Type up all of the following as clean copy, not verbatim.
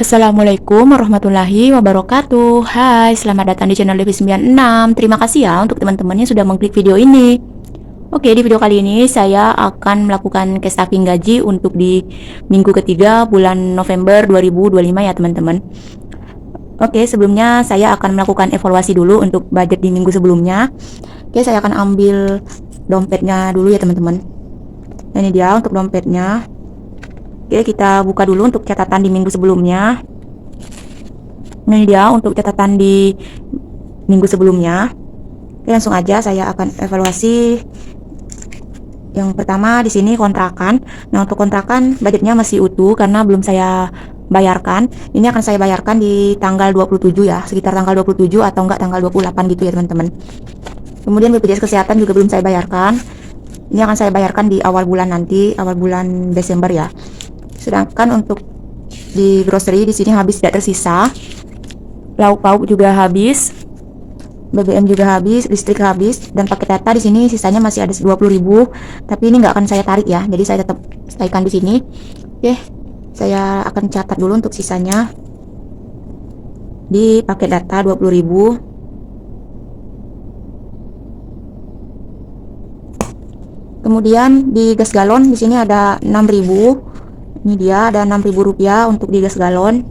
Assalamualaikum warahmatullahi wabarakatuh. Hai, selamat datang di channel Devi96. Terima kasih ya untuk teman-teman yang sudah mengklik video ini. Oke, di video kali ini saya akan melakukan cash stuffing gaji untuk di minggu ketiga bulan November 2025 ya teman-teman. Oke, sebelumnya saya akan melakukan evaluasi dulu untuk budget di minggu sebelumnya. Oke, saya akan ambil dompetnya dulu ya teman-teman. Nah, ini dia untuk dompetnya. Oke, kita buka dulu untuk catatan di minggu sebelumnya. Ini dia untuk catatan di minggu sebelumnya. Oke, langsung aja saya akan evaluasi. Yang pertama di sini kontrakan. Nah, untuk kontrakan budgetnya masih utuh karena belum saya bayarkan. Ini akan saya bayarkan di tanggal 27 ya, sekitar tanggal 27 atau enggak tanggal 28 gitu ya teman-teman. Kemudian BPJS kesehatan juga belum saya bayarkan. Ini akan saya bayarkan di awal bulan nanti, awal bulan Desember ya. Sedangkan untuk di grocery di sini habis, tidak tersisa. Lauk pauk juga habis, BBM juga habis, listrik habis, dan paket data di sini sisanya masih ada 20.000. Tapi ini nggak akan saya tarik ya, jadi saya tetap staykan di sini. Oke, saya akan catat dulu untuk sisanya di paket data 20.000. Kemudian di gas galon di sini ada 6.000. Ini dia ada 6.000 rupiah untuk di gas galon.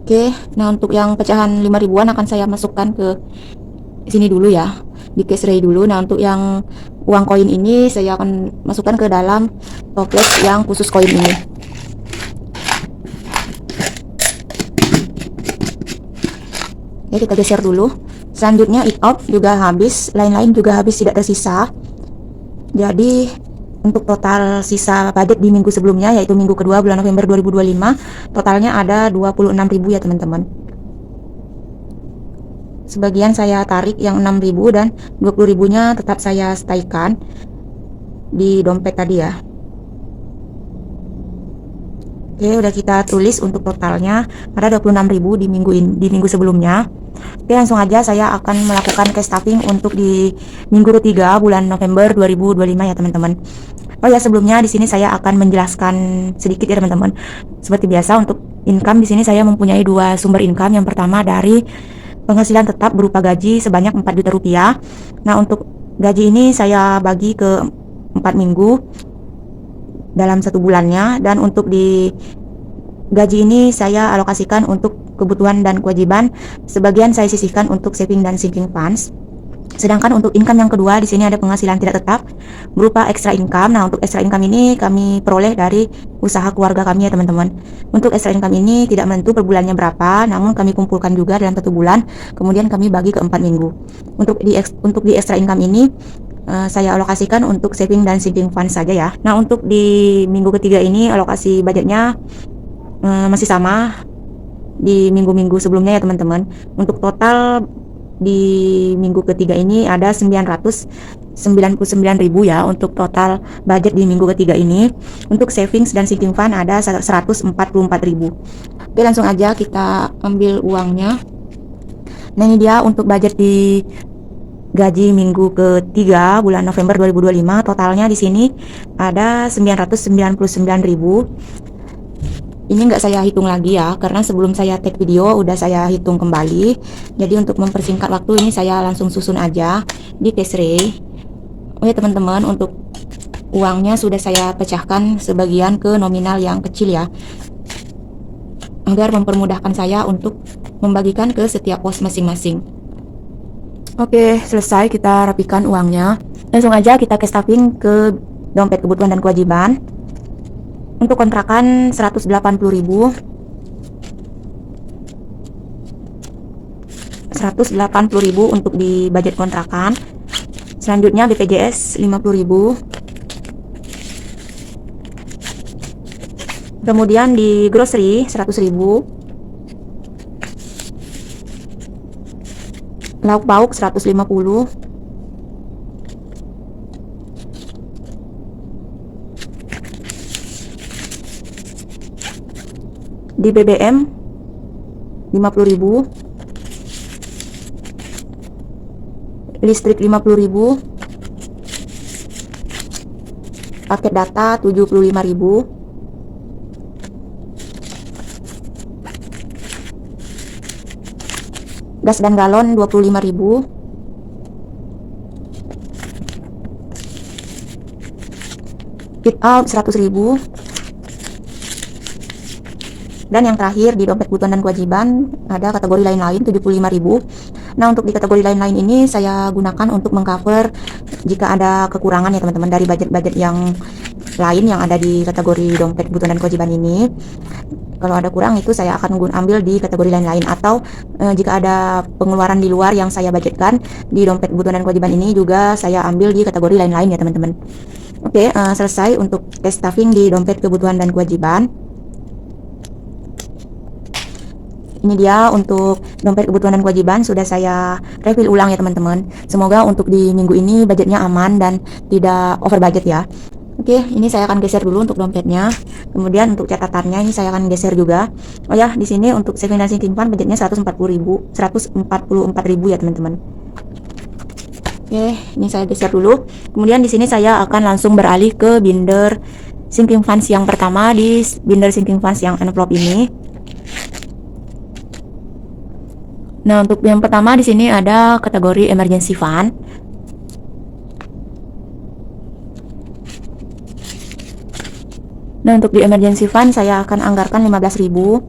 Oke, nah untuk yang pecahan 5 ribuan akan saya masukkan ke sini dulu ya, di cash tray dulu. Nah, untuk yang uang koin ini saya akan masukkan ke dalam toples yang khusus koin ini. Oke, kita geser dulu. Selanjutnya eat out juga habis, lain-lain juga habis, tidak tersisa. Jadi untuk total sisa budget di minggu sebelumnya, yaitu minggu kedua bulan November 2025, totalnya ada 26.000 ya teman-teman. Sebagian saya tarik yang 6.000 dan 20.000-nya tetap saya staykan di dompet tadi ya. Oke, udah kita tulis untuk totalnya ada 26.000 di minggu sebelumnya. Oke, langsung aja saya akan melakukan cash stuffing untuk di minggu ketiga bulan November 2025 ya teman-teman. Oh ya, sebelumnya di sini saya akan menjelaskan sedikit ya teman-teman. Seperti biasa untuk income di sini saya mempunyai dua sumber income. Yang pertama dari penghasilan tetap berupa gaji sebanyak 4 juta rupiah. Nah, untuk gaji ini saya bagi ke 4 minggu dalam satu bulannya, dan untuk di gaji ini saya alokasikan untuk kebutuhan dan kewajiban, sebagian saya sisihkan untuk saving dan sinking funds. Sedangkan untuk income yang kedua di sini ada penghasilan tidak tetap berupa extra income. Nah, untuk extra income ini kami peroleh dari usaha keluarga kami ya teman-teman. Untuk extra income ini tidak menentu per bulannya berapa, namun kami kumpulkan juga dalam satu bulan, kemudian kami bagi ke 4 minggu. Untuk di extra income ini saya alokasikan untuk saving dan sinking fund saja ya. Nah, untuk di minggu ketiga ini alokasi budgetnya masih sama di minggu-minggu sebelumnya ya teman-teman. Untuk total di minggu ketiga ini ada 999.000 ya untuk total budget di minggu ketiga ini. Untuk savings dan sinking fund ada 144.000. Oke, langsung aja kita ambil uangnya. Nah, ini dia untuk budget di gaji minggu ketiga bulan November 2025. Totalnya di sini ada 999.000. Ini nggak saya hitung lagi ya, karena sebelum saya take video udah saya hitung kembali. Jadi untuk mempersingkat waktu ini saya langsung susun aja di cash tray. Oke teman-teman, untuk uangnya sudah saya pecahkan sebagian ke nominal yang kecil ya, agar mempermudahkan saya untuk membagikan ke setiap pos masing-masing. Oke, selesai kita rapikan uangnya. Langsung aja kita cash stuffing ke dompet kebutuhan dan kewajiban. Untuk kontrakan 180.000. 180.000 untuk di budget kontrakan. Selanjutnya BPJS 50.000. Kemudian di grocery 100.000. Lauk pauk 150. Di BBM 50.000. Listrik 50.000. Paket data 75.000. Gas dan galon 25.000. Fit out 100.000. Dan yang terakhir di dompet kebutuhan dan kewajiban ada kategori lain-lain 75.000. Nah, untuk di kategori lain-lain ini saya gunakan untuk mengcover jika ada kekurangan ya teman-teman dari budget-budget yang lain yang ada di kategori dompet kebutuhan dan kewajiban ini. Kalau ada kurang itu saya akan ambil di kategori lain-lain, atau jika ada pengeluaran di luar yang saya budgetkan di dompet kebutuhan dan kewajiban ini juga saya ambil di kategori lain-lain ya teman-teman. Oke, selesai untuk cash stuffing di dompet kebutuhan dan kewajiban. Ini dia untuk dompet kebutuhan dan kewajiban sudah saya refill ulang ya teman-teman. Semoga untuk di minggu ini budgetnya aman dan tidak over budget ya. Oke, ini saya akan geser dulu untuk dompetnya. Kemudian untuk catatannya ini saya akan geser juga. Oh ya, di sini untuk saving dan sinking fund budgetnya 144.000 ya teman-teman. Oke, ini saya geser dulu. Kemudian di sini saya akan langsung beralih ke binder sinking funds yang pertama di binder sinking funds yang envelope ini. Nah, untuk yang pertama di sini ada kategori emergency fund. Nah, untuk di emergency fund saya akan anggarkan 15.000.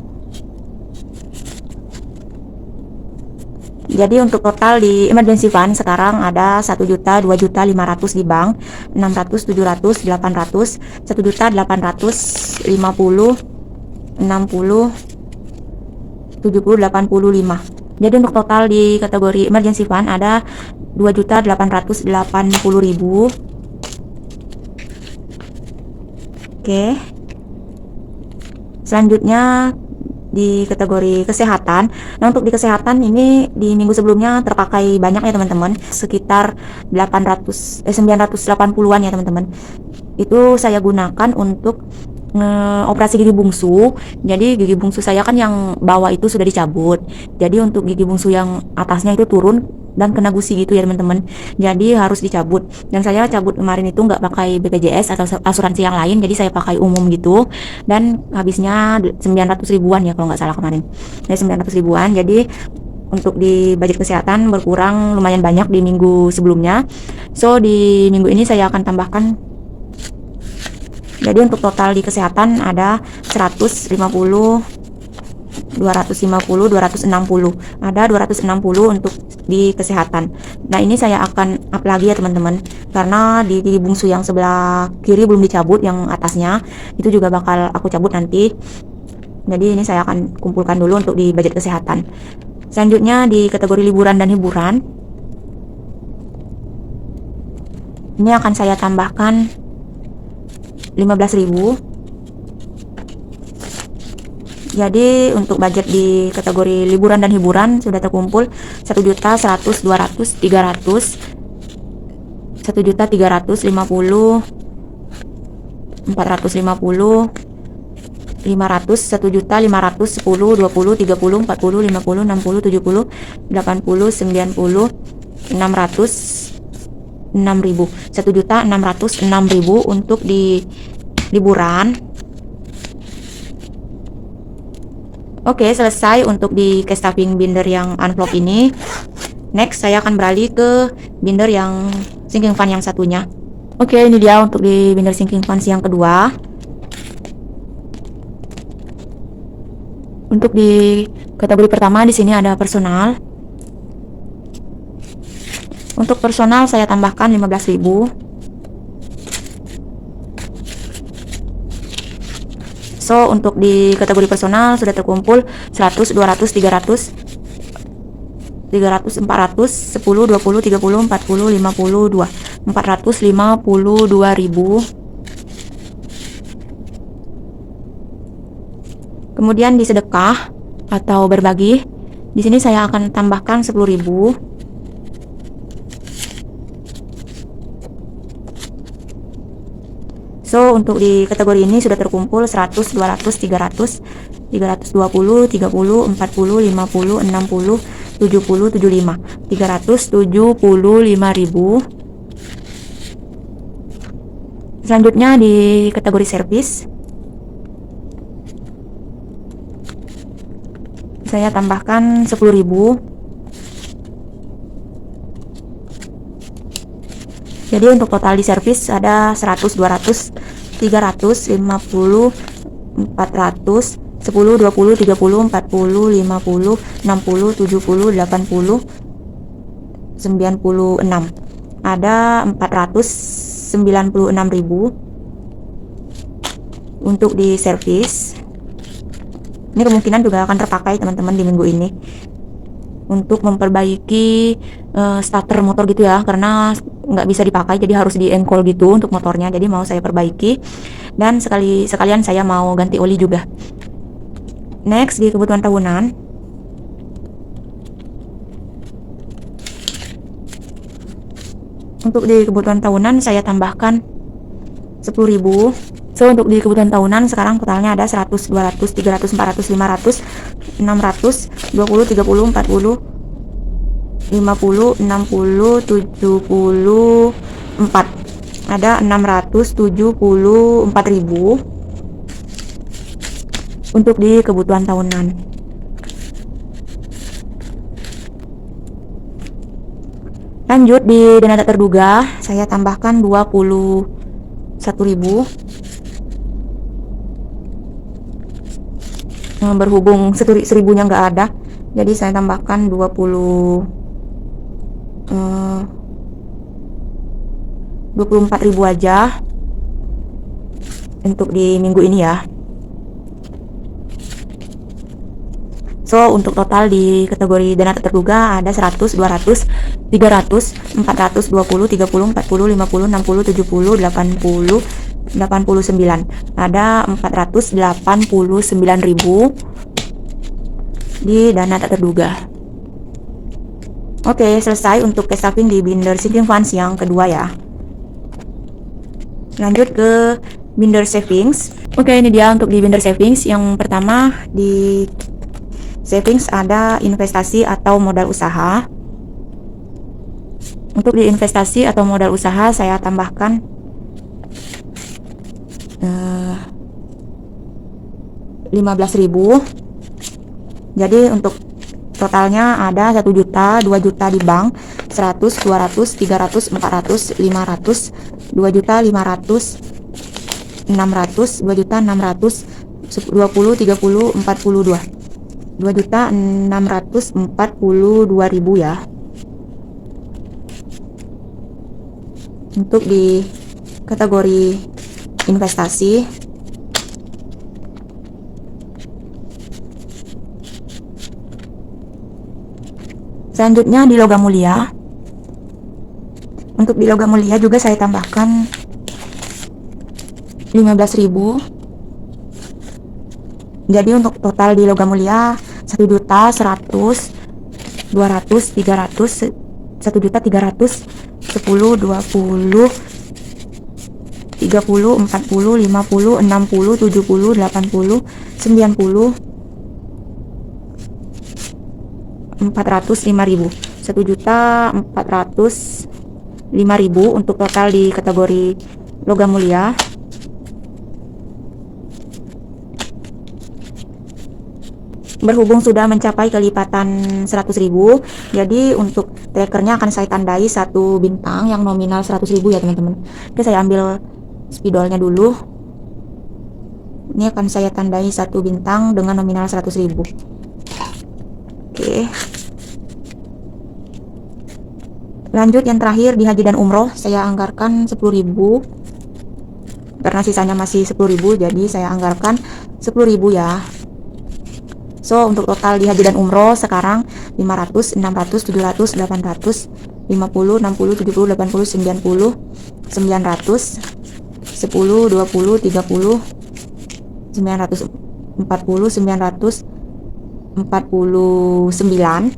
Jadi untuk total di emergency fund sekarang ada 1 juta, 2 juta 500 di bank, 600, 700, 800, 1 juta 850, 60, 70, 85. Jadi untuk total di kategori emergency fund ada 2.880.000. Oke. Selanjutnya di kategori kesehatan. Nah, untuk di kesehatan ini di minggu sebelumnya terpakai banyak ya teman-teman, sekitar 980-an ya teman-teman. Itu saya gunakan untuk operasi gigi bungsu. Jadi gigi bungsu saya kan yang bawah itu sudah dicabut, jadi untuk gigi bungsu yang atasnya itu turun dan kena gusi gitu ya teman-teman, jadi harus dicabut. Dan saya cabut kemarin itu nggak pakai BPJS atau asuransi yang lain, jadi saya pakai umum gitu, dan habisnya 900.000-an ya kalau nggak salah kemarin. Jadi 900.000-an, jadi untuk di budget kesehatan berkurang lumayan banyak di minggu sebelumnya. So di minggu ini saya akan tambahkan. Jadi untuk total di kesehatan ada 150, 250, 260. Ada 260 untuk di kesehatan. Nah, ini saya akan up lagi ya teman-teman, karena di gigi bungsu yang sebelah kiri belum dicabut, yang atasnya itu juga bakal aku cabut nanti. Jadi ini saya akan kumpulkan dulu untuk di budget kesehatan. Selanjutnya di kategori liburan dan hiburan. Ini akan saya tambahkan 15.000. Jadi untuk budget di kategori liburan dan hiburan sudah terkumpul 1 juta 100, 200, 300, 1 juta 350, 450, 500, 1 juta 500, 10, 20, 30, 40, 50, 60, 70, 80, 90, 600, 6.000, 1.606.000 untuk di liburan. Oke, selesai untuk di cash stuffing binder yang envelope ini. Next saya akan beralih ke binder yang sinking fund yang satunya. Oke, ini dia untuk di binder sinking funds yang kedua. Untuk di kategori pertama di sini ada personal. Untuk personal saya tambahkan 15.000. So untuk di kategori personal sudah terkumpul 100, 200, 300, 400, 10, 20, 30, 40, 52, 452.000. Kemudian di sedekah atau berbagi, di sini saya akan tambahkan 10.000. So untuk di kategori ini sudah terkumpul 100, 200, 300, 320, 30, 40, 50, 60, 70, 75, 375.000. Selanjutnya di kategori servis saya tambahkan 10.000. Jadi untuk total di servis ada 100, 200, 300, 50, 400, 10, 20, 30, 40, 50, 60, 70, 80, 96. Ada 496.000 untuk di servis. Ini kemungkinan juga akan terpakai teman-teman di minggu ini untuk memperbaiki starter motor gitu ya, karena nggak bisa dipakai jadi harus di encall gitu untuk motornya. Jadi mau saya perbaiki dan sekalian saya mau ganti oli juga. Next, di kebutuhan tahunan untuk di kebutuhan tahunan saya tambahkan 10.000. So untuk di kebutuhan tahunan sekarang totalnya ada 100, 200, 300, 400, 500, 600, 20, 30, 40, 50, 60, 74. Ada 674.000 untuk di kebutuhan tahunan. Lanjut di dana tak terduga saya tambahkan 21.000. Berhubung 1.000-nya nggak ada, jadi saya tambahkan 24.000 aja untuk di minggu ini ya. So untuk total di kategori dana tak terduga ada 100, 200, 300, 400, 20, 30, 40, 50, 60, 70, 80, 89. Ada 489.000 di dana tak terduga. Oke, selesai untuk cash stuffing di binder sinking funds yang kedua ya. Lanjut ke binder savings. Oke, ini dia untuk di binder savings. Yang pertama di savings ada investasi atau modal usaha. Untuk di investasi atau modal usaha saya tambahkan 15.000. Jadi untuk totalnya ada 1 juta, 2 juta di bank, 100, 200, 300, 400, 500, 2 juta 500, 600, 2 juta 600, 20, 30, 42. 2.642.000 ya untuk di kategori investasi. Selanjutnya di logam mulia. Untuk di logam mulia juga saya tambahkan 15.000. Jadi untuk total di logam mulia 1 juta 100, 200, 300, 1 juta 300, 10, 20, 30, 40, 50, 60, 70, 80, 90, 405.000. 1 juta 405.000 untuk total di kategori logam mulia. Berhubung sudah mencapai kelipatan 100.000, jadi untuk trackernya akan saya tandai 1 bintang yang nominal 100.000 ya teman-teman. Oke, saya ambil spidolnya dulu. Ini akan saya tandai 1 bintang dengan nominal 100.000. Oke. Lanjut yang terakhir di haji dan umroh saya anggarkan 10.000. Karena sisanya masih 10.000, jadi saya anggarkan 10.000 ya. So untuk total di haji dan umroh sekarang 500, 600, 700, 800, 50, 60, 70, 80, 90, 900, 10, 20, 30, 940, 949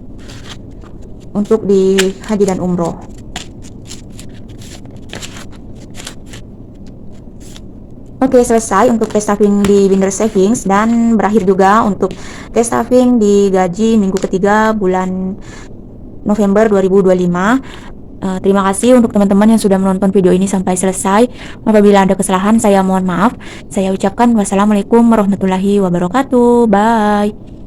untuk di haji dan umroh. Oke, selesai untuk cash stuffing di binder savings dan berakhir juga untuk cash stuffing di gaji minggu ketiga bulan November 2025. Terima kasih untuk teman-teman yang sudah menonton video ini sampai selesai. Apabila ada kesalahan saya mohon maaf. Saya ucapkan wassalamualaikum warahmatullahi wabarakatuh. Bye.